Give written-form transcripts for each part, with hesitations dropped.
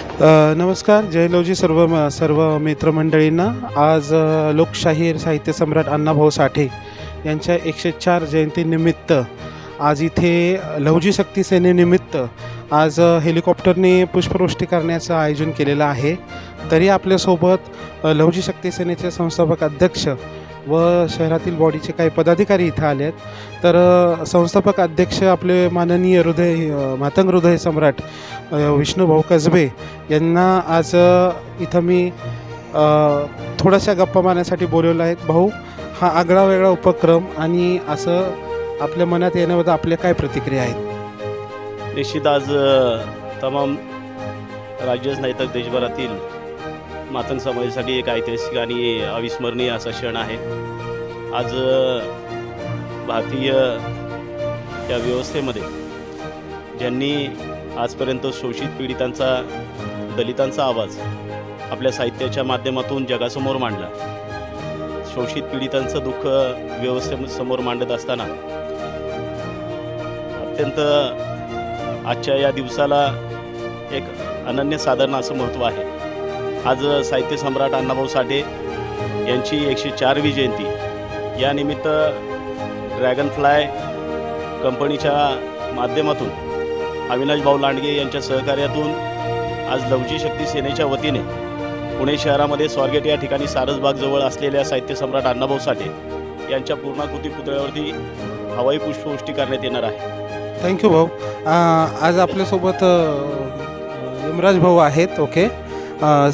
नमस्कार. जय लवजी सर्व मित्रमंडळींना. आज लोकशाहीर साहित्य सम्राट अण्णाभाऊ साठे यांच्या 104 जयंतीनिमित्त आज इथे लवजी शक्ती सेनेनिमित्त आज हेलिकॉप्टरने पुष्पवृष्टी करण्याचं आयोजन केलेलं आहे. तरी आपल्यासोबत लवजी शक्ती सेनेचे संस्थापक अध्यक्ष व शहरातील बॉडीचे काही पदाधिकारी इथं आले आहेत. तर संस्थापक अध्यक्ष आपले माननीय मातंग हृदय सम्राट विष्णुभाऊ कसबे यांना आज इथं मी थोड्याशा गप्पा मारण्यासाठी बोलवलं आहे. भाऊ, हा आगळा वेगळा उपक्रम आणि असं आपल्या मनात येण्याबद्दल आपल्या काय प्रतिक्रिया आहेत? निश्चित आज तमाम राज्यच नाही तर देशभरातील मातंग समाजासाठी एक ऐतिहासिक आणि अविस्मरणीय असा क्षण आहे. आज भारतीय या व्यवस्थेमध्ये ज्यांनी आजपर्यंत शोषित पीडितांचा, दलितांचा आवाज आपल्या साहित्याच्या माध्यमातून जगासमोर मांडला, शोषित पीडितांचं दुःख व्यवस्थेसमोर मांडत असताना अत्यंत आजच्या या दिवसाला एक अनन्यसाधारण असं महत्त्व आहे. आज साहित्य सम्राट अण्णाभाऊ साठे यांची 104वी जयंती. यानिमित्त ड्रॅगनफ्लाय कंपनीच्या माध्यमातून अविनाश भाऊ लांडगे यांच्या सहकार्यातून आज लवजी शक्ती सेनेच्या वतीने पुणे शहरामध्ये स्वारगेट या ठिकाणी सारसबागजवळ असलेल्या साहित्य सम्राट अण्णाभाऊ साठे यांच्या पूर्णाकृती पुतळ्यावरती हवाई पुष्पवृष्टी करण्यात येणार आहे. थँक्यू भाऊ. आज आपल्यासोबत यमराज भाऊ आहेत. ओके,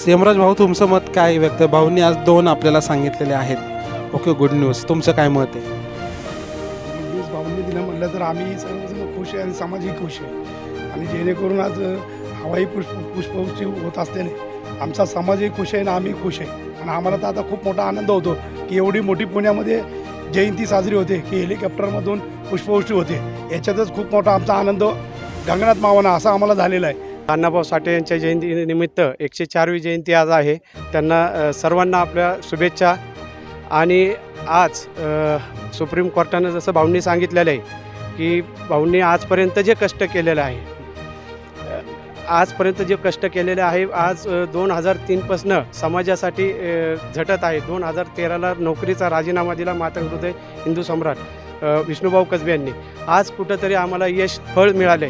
यमराज भाऊ, तुमचं मत काय व्यक्त? भाऊंनी आज 2 आपल्याला सांगितलेले आहेत. Okay, good news. तुमचं काय मत आहे? गुड न्यूज भाऊंनी दिलं म्हटलं तर आम्ही सर्वजण खुश आहे आणि समाजही खुश आहे. आणि जेणेकरून आज हवाई पुष्पवृष्टी होत असल्याने आमचा समाजही खुश आहे आणि आम्ही खुश आहे. आणि आम्हाला तर आता खूप मोठा आनंद होतो की एवढी मोठी पुण्यामध्ये जयंती साजरी होते, की हेलिकॉप्टरमधून पुष्पवृष्टी होते. याच्यातच खूप मोठा आमचा आनंद गगनात मावना असा आम्हाला झालेला आहे. अण्णाभाऊ साठे यांच्या जयंतीनिमित्त 104वी जयंती आज आहे. त्यांना सर्वांना आपल्या शुभेच्छा. आणि आज सुप्रीम कोर्टानं जसं भाऊंनी सांगितलेलं आहे की भाऊंनी आजपर्यंत जे कष्ट केलेलं आहे, आज 2003पासनं समाजासाठी झटत आहे. 2013ला नोकरीचा राजीनामा दिला मातंग हृदय हिंदू सम्राट विष्णुभाऊ कसबे यांनी. आज कुठंतरी आम्हाला यश फळ मिळाले.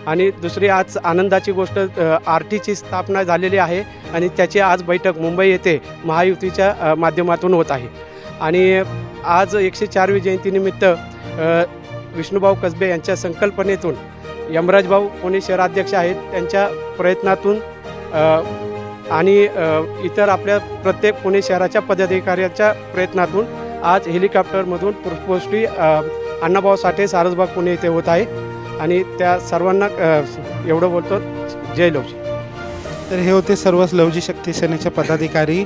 आणि दुसरी आज आनंदाची गोष्ट, RTची स्थापना झालेली आहे आणि त्याची आज बैठक मुंबई येथे महायुतीच्या माध्यमातून होत आहे. आणि आज 104वी जयंतीनिमित्त विष्णुभाऊ कसबे यांच्या संकल्पनेतून यमराज भाऊ पुणे शहराध्यक्ष आहेत, त्यांच्या प्रयत्नातून आणि इतर आपल्या प्रत्येक पुणे शहराच्या पदाधिकाऱ्याच्या प्रयत्नातून आज हेलिकॉप्टरमधून पुष्पवृष्टी अण्णाभाऊ साठे सारसबाग पुणे येथे होत आहे. आणि त्या सर्वांना एवढं बोलतो, जय लवजी. तर हे होते सर्वच लवजी शक्ती सेनेचे पदाधिकारी.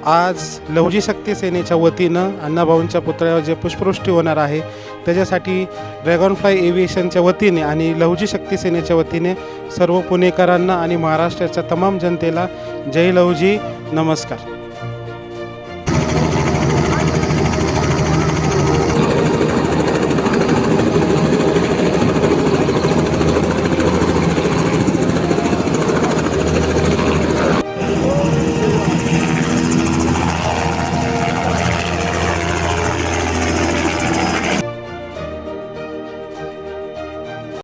आज लवजी शक्ती सेनेच्या वतीनं अण्णाभाऊंच्या पुतळ्यावर जे पुष्पवृष्टी होणार आहे त्याच्यासाठी ड्रॅगनफ्लाय एव्हिएशनच्या वतीने आणि लवजी शक्ती सेनेच्या वतीने सर्व पुणेकरांना आणि महाराष्ट्राच्या तमाम जनतेला जय लवजी, नमस्कार.